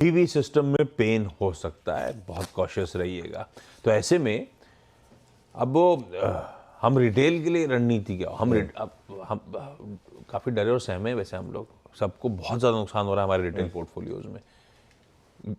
भी सिस्टम में पेन हो सकता है, बहुत कॉशियस रहिएगा। तो ऐसे में अब वो हम रिटेल के लिए रणनीति क्या हम काफ़ी डरे और सहमे हैं वैसे हम लोग, सबको बहुत ज़्यादा नुकसान हो रहा है हमारे रिटेल पोर्टफोलियोज में।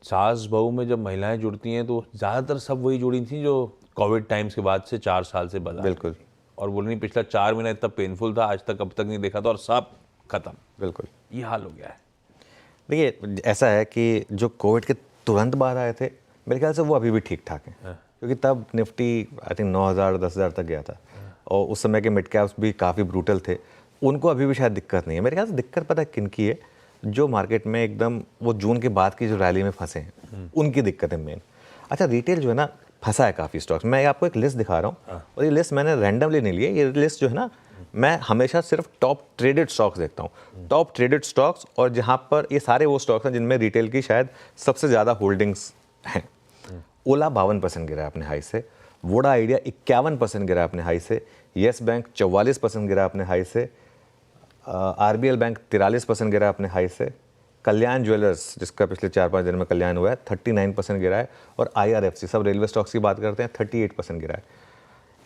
सास बहू में जब महिलाएं जुड़ती हैं तो ज़्यादातर सब वही जुड़ी थी जो कोविड टाइम्स के बाद से 4 साल से बाजार में बिल्कुल थी। और बोल नहीं, पिछला 4 महीना इतना पेनफुल था आज तक अब तक नहीं देखा था और सब खत्म। बिल्कुल ये हाल हो गया है। देखिए, ऐसा है कि जो कोविड के तुरंत बाद आए थे, मेरे ख्याल से वो अभी भी ठीक ठाक हैं, क्योंकि तब निफ्टी आई थिंक 9,000 10,000 तक गया था और उस समय के मिड कैप्स भी काफ़ी ब्रूटल थे। उनको अभी भी शायद दिक्कत नहीं है। मेरे ख्याल से दिक्कत पता है किन की है, जो मार्केट में एकदम वो जून के बाद की जो रैली में फंसे हैं उनकी दिक्कत है मेन। अच्छा, रिटेल जो है ना फंसा है काफ़ी स्टॉक्स। मैं आपको एक लिस्ट दिखा रहा हूँ और ये लिस्ट मैंने रैंडमली नहीं ली है। ये लिस्ट जो है ना, मैं हमेशा सिर्फ टॉप ट्रेडेड स्टॉक्स देखता हूँ, टॉप ट्रेडेड स्टॉक्स, और जहाँ पर ये सारे वो स्टॉक्स हैं जिनमें रिटेल की शायद सबसे ज़्यादा होल्डिंग्स हैं। ओला 52% गिरा है अपने हाई से, वोडा आइडिया 51% गिरा अपने हाई से, येस बैंक 44% गिरा अपने हाई से, आरबीएल बैंक 43% गिरा अपने हाई से, कल्याण ज्वेलर्स जिसका पिछले 4-5 दिन में कल्याण हुआ है 39% गिरा है, और आईआरएफसी, सब रेलवे स्टॉक्स की बात करते हैं, 38% गिरा है।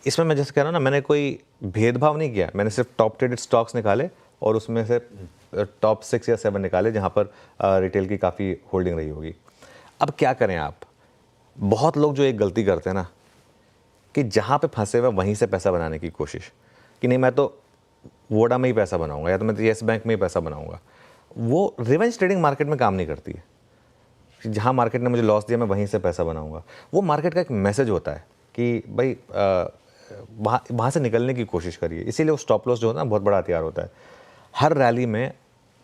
इसमें मैं जैसे कह रहा हूँ ना, मैंने कोई भेदभाव नहीं किया, मैंने सिर्फ टॉप ट्रेडेड स्टॉक्स निकाले और उसमें से टॉप 6 या 7 निकाले जहाँ पर रिटेल की काफ़ी होल्डिंग रही होगी। अब क्या करें आप, बहुत लोग जो एक गलती करते हैं ना कि जहाँ पे फंसे हुए वहीं से पैसा बनाने की कोशिश, कि नहीं मैं तो वोडा में ही पैसा बनाऊंगा या तो मैं तो येस बैंक में ही पैसा बनाऊंगा। वो रिवेंज ट्रेडिंग मार्केट में काम नहीं करती है। जहाँ मार्केट ने मुझे लॉस दिया मैं वहीं से पैसा बनाऊंगा। वो मार्केट का एक मैसेज होता है कि भाई वहाँ से निकलने की कोशिश करिए। इसीलिए वो स्टॉप लॉस जो होता है ना बहुत बड़ा हथियार होता है। हर रैली में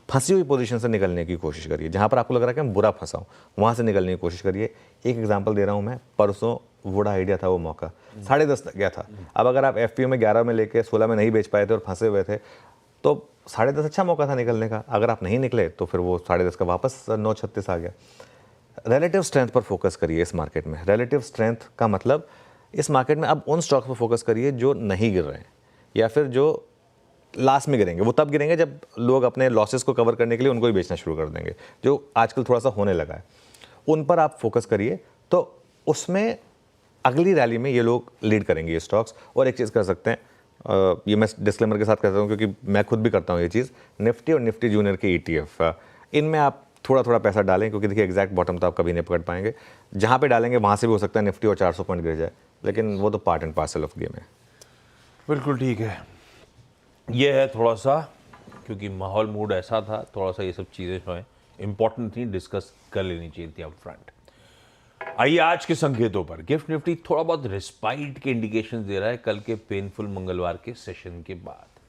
फंसी हुई पोजीशन से निकलने की कोशिश करिए। जहाँ पर आपको लग रहा है कि मैं बुरा फंसा हूँ वहाँ से निकलने की कोशिश करिए। एक एग्जांपल दे रहा हूँ मैं, परसों वोडा आइडिया था, वो मौका 10:30 तक गया था। अब अगर आप एफपीओ में 11 में लेके 16 में नहीं बेच पाए थे और फंसे हुए थे तो 10:30 अच्छा मौका था निकलने का। अगर आप नहीं निकले तो फिर वो 10:30 का वापस 9:36 आ गया। रिलेटिव स्ट्रेंथ पर फोकस करिए इस मार्केट में। रिलेटिव स्ट्रेंथ का मतलब इस मार्केट में अब उन स्टॉक्स पर फोकस करिए जो नहीं गिर रहे हैं या फिर जो लास्ट में गिरेंगे। वो तब गिरेंगे जब लोग अपने लॉसेस को कवर करने के लिए उनको ही बेचना शुरू कर देंगे, जो आजकल थोड़ा सा होने लगा है। उन पर आप फोकस करिए तो उसमें अगली रैली में ये लोग लीड करेंगे ये स्टॉक्स। और एक चीज़ कर सकते हैं, ये मैं डिस्क्लेमर के साथ कहता हूँ क्योंकि मैं खुद भी करता हूँ ये चीज़, निफ्टी और निफ्टी जूनियर के ETF, इनमें आप थोड़ा थोड़ा पैसा डालें, क्योंकि देखिए एग्जैक्ट बॉटम तो आप कभी नहीं पकड़ पाएंगे। जहाँ पे डालेंगे वहाँ से भी हो सकता है निफ्टी और 400 पॉइंट गिर जाए, लेकिन वो तो part and parcel of game है। बिल्कुल ठीक है। ये है थोड़ा सा, क्योंकि माहौल मूड ऐसा था, थोड़ा सा ये सब चीज़ें जो हैं इंपॉर्टेंट थी, डिस्कस कर लेनी चाहिए थी अप फ्रंट। आइए आज के संकेतों पर। गिफ्ट निफ्टी थोड़ा बहुत रिस्पाइट के इंडिकेशन दे रहा है कल के पेनफुल मंगलवार के सेशन के बाद।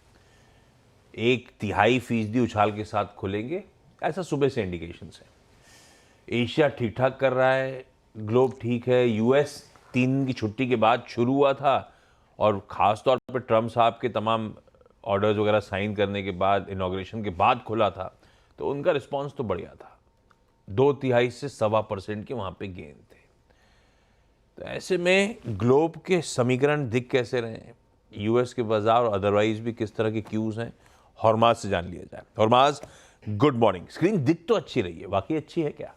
0.5% उछाल के साथ खुलेंगे, ऐसा सुबह से इंडिकेशन है। एशिया ठीक ठाक कर रहा है, ग्लोब ठीक है। यूएस 3 दिन की छुट्टी के बाद शुरू हुआ था और ख़ास तौर पर ट्रम्प साहब के तमाम ऑर्डर्स वगैरह साइन करने के बाद, इनॉग्रेशन के बाद खुला था, तो उनका रिस्पांस तो बढ़िया था। 2/3 से 1.25% के वहाँ पे गेन थे। तो ऐसे में ग्लोब के समीकरण दिख कैसे रहे हैं, यूएस के बाजार और अदरवाइज भी किस तरह के क्यूज हैं, हॉर्माज से जान लिया जाए। हॉर्माज, गुड मॉर्निंग। स्क्रीन दिख तो अच्छी रही है, वाकई अच्छी है क्या?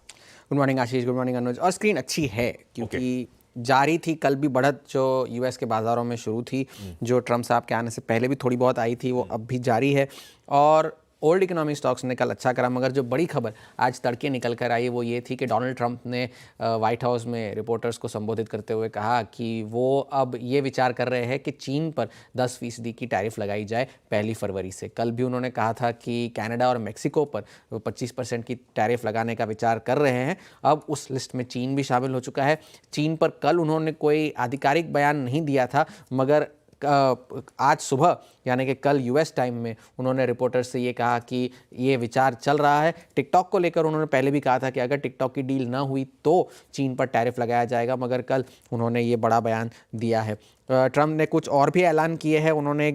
गुड मॉर्निंग आशीष, गुड मॉर्निंग अनुज। और स्क्रीन अच्छी है क्योंकि जारी थी कल भी बढ़त जो यूएस के बाज़ारों में शुरू थी, जो ट्रम्प साहब के आने से पहले भी थोड़ी बहुत आई थी, वो अब भी जारी है। और ओल्ड इकोनॉमिक स्टॉक्स ने कल अच्छा करा, मगर जो बड़ी खबर आज तड़के निकल कर आई वो ये थी कि डोनाल्ड ट्रंप ने वाइट हाउस में रिपोर्टर्स को संबोधित करते हुए कहा कि वो अब ये विचार कर रहे हैं कि चीन पर 10% की टैरिफ लगाई जाए 1 फरवरी से। कल भी उन्होंने कहा था कि कनाडा और मेक्सिको पर 25% की टैरिफ लगाने का विचार कर रहे हैं। अब उस लिस्ट में चीन भी शामिल हो चुका है। चीन पर कल उन्होंने कोई आधिकारिक बयान नहीं दिया था, मगर आज सुबह यानी कि कल यूएस टाइम में उन्होंने रिपोर्टर से ये कहा कि ये विचार चल रहा है। टिकटॉक को लेकर उन्होंने पहले भी कहा था कि अगर टिकटॉक की डील ना हुई तो चीन पर टैरिफ लगाया जाएगा, मगर कल उन्होंने ये बड़ा बयान दिया है। ट्रम्प ने कुछ और भी ऐलान किए हैं। उन्होंने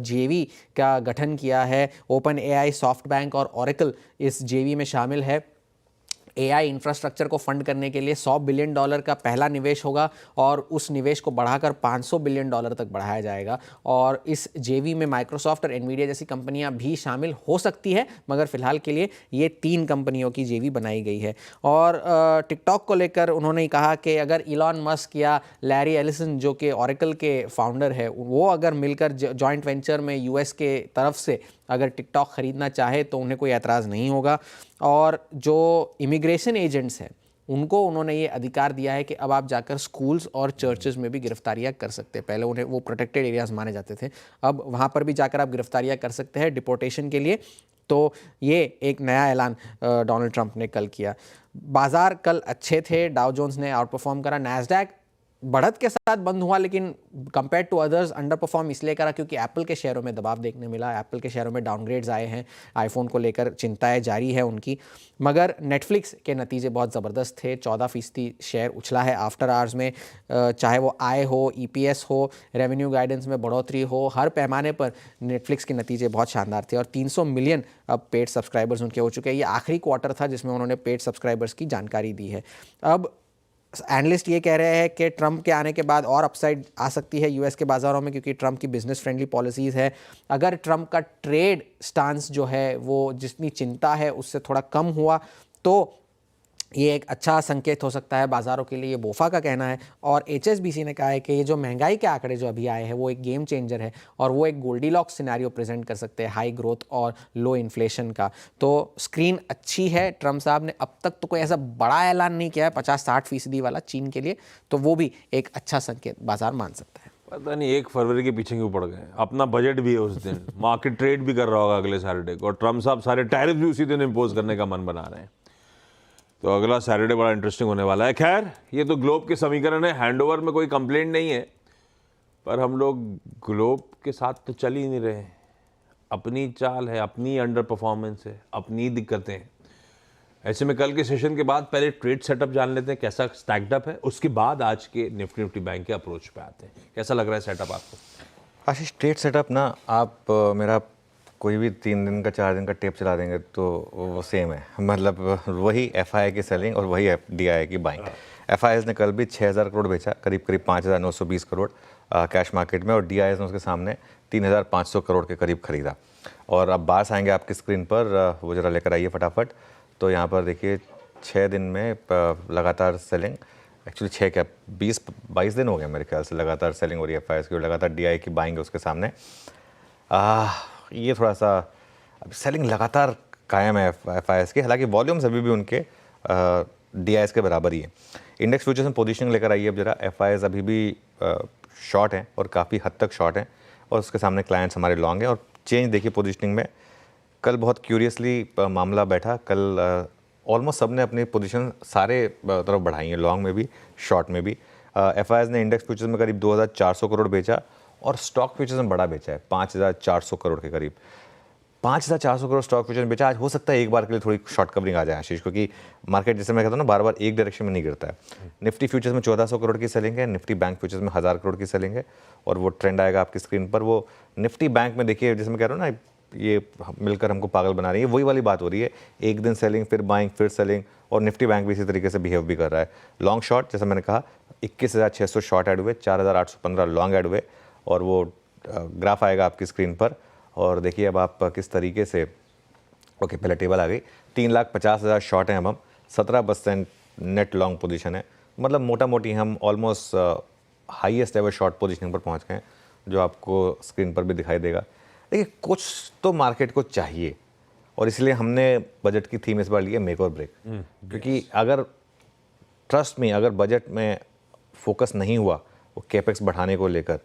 जेवी का गठन किया है। ओपन एआई, सॉफ्टबैंक और ओरेकल इस जेवी में शामिल है। AI इंफ्रास्ट्रक्चर को फंड करने के लिए $100 बिलियन का पहला निवेश होगा और उस निवेश को बढ़ाकर $500 बिलियन तक बढ़ाया जाएगा। और इस जेवी में माइक्रोसॉफ्ट और एनवीडिया जैसी कंपनियां भी शामिल हो सकती है, मगर फिलहाल के लिए ये 3 कंपनियों की जेवी बनाई गई है। और टिकटॉक को लेकर उन्होंने कहा कि अगर इलॉन मस्क या लैरी एलिसन जो कि ओरेकल के फाउंडर है, वो अगर मिलकर जॉइंट वेंचर में यूएस के तरफ से अगर टिकटॉक खरीदना चाहे तो उन्हें कोई एतराज़ नहीं होगा। और जो इमिग्रेशन एजेंट्स हैं उनको उन्होंने ये अधिकार दिया है कि अब आप जाकर स्कूल्स और चर्चेज में भी गिरफ्तारियां कर सकते हैं। पहले उन्हें वो प्रोटेक्टेड एरियाज माने जाते थे, अब वहाँ पर भी जाकर आप गिरफ्तारियां कर सकते हैं डिपोर्टेशन के लिए। तो ये एक नया ऐलान डोनाल्ड ट्रंप ने कल किया। बाजार कल अच्छे थे, डाउ जोन्स ने आउट परफॉर्म करा, नैस्डैक बढ़त के साथ बंद हुआ लेकिन compare to others underperform इसलिए करा क्योंकि एप्पल के शेयरों में दबाव देखने मिला। एप्पल के शेयरों में डाउनग्रेड्स आए हैं, आईफोन को लेकर चिंताएं जारी है उनकी। मगर नेटफ्लिक्स के नतीजे बहुत ज़बरदस्त थे, 14% शेयर उछला है आफ्टर आवर्स में। चाहे वो आय हो, EPS हो, रेवेन्यू गाइडेंस में बढ़ोतरी हो, हर पैमाने पर नेटफ्लिक्स के नतीजे बहुत शानदार थे। और 300 मिलियन अब पेड सब्सक्राइबर्स उनके हो चुके हैं। ये आखिरी क्वार्टर था जिसमें उन्होंने पेड सब्सक्राइबर्स की जानकारी दी है। अब एनालिस्ट ये कह रहे हैं कि ट्रंप के आने के बाद और अपसाइड आ सकती है यूएस के बाज़ारों में, क्योंकि ट्रंप की बिजनेस फ्रेंडली पॉलिसीज़ है। अगर ट्रंप का ट्रेड स्टांस जो है वो जितनी चिंता है उससे थोड़ा कम हुआ तो ये एक अच्छा संकेत हो सकता है बाज़ारों के लिए, ये बोफा का कहना है। और HSBC ने कहा है कि ये जो महंगाई के आंकड़े जो अभी आए हैं वो एक गेम चेंजर है और वो एक गोल्डीलॉक्स सिनेरियो प्रेजेंट कर सकते हैं, हाई ग्रोथ और लो इन्फ्लेशन का। तो स्क्रीन अच्छी है। ट्रंप साहब ने अब तक तो कोई ऐसा बड़ा ऐलान नहीं किया है 50-60% वाला चीन के लिए, तो वो भी एक अच्छा संकेत बाजार मान सकता है। पता नहीं 1 फरवरी के पीछे क्यों पड़ गए। अपना बजट भी है उस दिन, मार्केट ट्रेड भी कर रहा होगा अगले सैटरडे को, और ट्रंप साहब सारे टैरिफ भी उसी दिन इम्पोज करने का मन बना रहे हैं। तो अगला सैटरडे बड़ा इंटरेस्टिंग होने वाला है। खैर, ये तो ग्लोब के समीकरण है, हैंडओवर में कोई कंप्लेंट नहीं है, पर हम लोग ग्लोब के साथ तो चल ही नहीं रहे। अपनी चाल है, अपनी अंडर परफॉर्मेंस है, अपनी दिक्कतें हैं। ऐसे में कल के सेशन के बाद पहले ट्रेड सेटअप जान लेते हैं कैसा स्टैक्ड अप है, उसके बाद आज के निफ्टी बैंक के अप्रोच पे आते हैं। कैसा लग रहा है सेटअप आपको? आशीष, ट्रेड सेटअप ना आप मेरा कोई भी 3 दिन का 4 दिन का टेप चला देंगे तो वो सेम है। मतलब वही FII की सेलिंग और वही DII की बाइंग। FIIs ने कल भी 6000 करोड़ बेचा, करीब 5920 करोड़ कैश मार्केट में, और DIIs ने उसके सामने 3500 करोड़ के करीब खरीदा। और अब बार्स आएंगे आपकी स्क्रीन पर, वो ज़रा लेकर आइए फटाफट। तो यहाँ पर देखिए 6 दिन में लगातार सेलिंग, एक्चुअली 6 क्या 20-22 दिन हो गए मेरे ख्याल से लगातार सेलिंग हो रही है FIIs की, और लगातार DII की बाइंग है उसके सामने। ये थोड़ा सा सेलिंग लगातार कायम है FIIs की, हालांकि वॉल्यूम्स अभी भी उनके DIIs के बराबर ही है। इंडेक्स फ्यूचर्स में पोजीशनिंग लेकर आइए अब जरा। FIIs अभी भी शॉर्ट हैं और काफ़ी हद तक शॉर्ट हैं, और उसके सामने क्लाइंट्स हमारे लॉन्ग हैं। और चेंज देखिए पोजीशनिंग में, कल बहुत क्यूरियसली मामला बैठा। कल ऑलमोस्ट सब ने अपनी पोजीशन सारे तरफ बढ़ाई है, लॉन्ग में भी शॉर्ट में भी। FIIs ने इंडेक्स फ्यूचर्स में करीब 2400 करोड़ बेचा, और स्टॉक फ्यूचर्स में बड़ा बेचा है 5400 करोड़ के करीब। 5400 करोड़ स्टॉक फ्यूचर्स में बेचा। आज हो सकता है एक बार के लिए थोड़ी शॉर्ट कवरिंग आ जाए आशीष, क्योंकि मार्केट जैसे मैं कहता हूँ ना बार बार एक डायरेक्शन में नहीं गिरता है। निफ्टी फ्यूचर्स में 1400 करोड़ की सेलिंग है, निफ्टी बैंक फ्यूचर्स में 1000 करोड़ की सेलिंग है, और वो ट्रेंड आएगा आपकी स्क्रीन पर। वो निफ्टी बैंक में देखिए, जैसे मैं कह रहा हूँ ना, ये मिलकर हमको पागल बना रही है, वही वाली बात हो रही है। एक दिन सेलिंग, फिर बाइंग, फिर सेलिंग, और निफ्टी बैंक भी इसी तरीके से बिहेव भी कर रहा है। लॉन्ग शॉर्ट जैसा मैंने कहा 21600 शॉर्ट ऐड हुए, 4815 लॉन्ग ऐड हुए, और वो ग्राफ आएगा आपकी स्क्रीन पर। और देखिए अब आप किस तरीके से, ओके पहले टेबल आ गई, 3,50,000 शॉर्ट हैं अब हम, 17% नेट लॉन्ग पोजीशन है। मतलब मोटा मोटी हम almost highest ever short positioning पर पहुंच गए हैं, जो आपको स्क्रीन पर भी दिखाई देगा। देखिए कुछ तो मार्केट को चाहिए, और इसलिए हमने बजट की थीम इस बार ली है मेक और ब्रेक। क्योंकि अगर ट्रस्ट में, अगर बजट में फोकस नहीं हुआ वो कैपेक्स बढ़ाने को लेकर,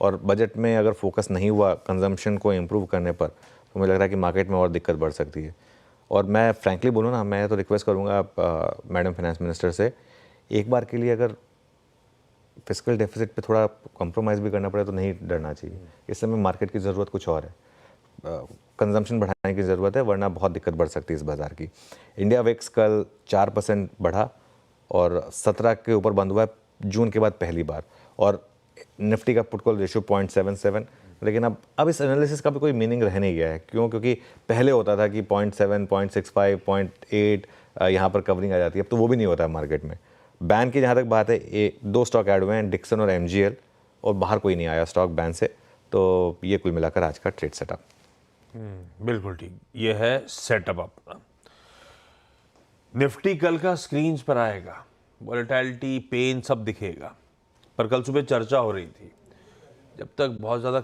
और बजट में अगर फोकस नहीं हुआ कंजम्पशन को इम्प्रूव करने पर, तो मुझे लग रहा है कि मार्केट में और दिक्कत बढ़ सकती है। और मैं फ्रैंकली बोलूँ ना, मैं तो रिक्वेस्ट करूँगा मैडम फाइनेंस मिनिस्टर से, एक बार के लिए अगर फिस्कल डेफिसिट पे थोड़ा कॉम्प्रोमाइज़ भी करना पड़े तो नहीं डरना चाहिए। इस समय मार्केट की ज़रूरत कुछ और है, कंजम्पशन बढ़ाने की ज़रूरत है, वरना बहुत दिक्कत बढ़ सकती है इस बाज़ार की। इंडिया विक्स कल 4% बढ़ा और 17 के ऊपर बंद हुआ है जून के बाद पहली बार, और निफ्टी का पुट कॉल रेशियो 0.77। लेकिन अब इस एनालिसिस का भी कोई मीनिंग रह नहीं गया है। क्यों? क्योंकि पहले होता था कि 0.7, 0.65, 0.8, यहाँ पर कवरिंग आ जाती है, अब तो वो भी नहीं होता है मार्केट में। बैन की जहाँ तक बात है, 2 स्टॉक ऐड हुए हैं, डिक्सन और MGL, और बाहर कोई नहीं आया स्टॉक बैन से। तो ये कुल मिलाकर आज का ट्रेड सेटअप। बिल्कुल ठीक, ये है सेटअप अपना। निफ्टी कल का स्क्रीन्स पर आएगा, वॉलेटिलिटी पेन सब दिखेगा, पर कल सुबह चर्चा हो रही थी जब तक बहुत ज़्यादा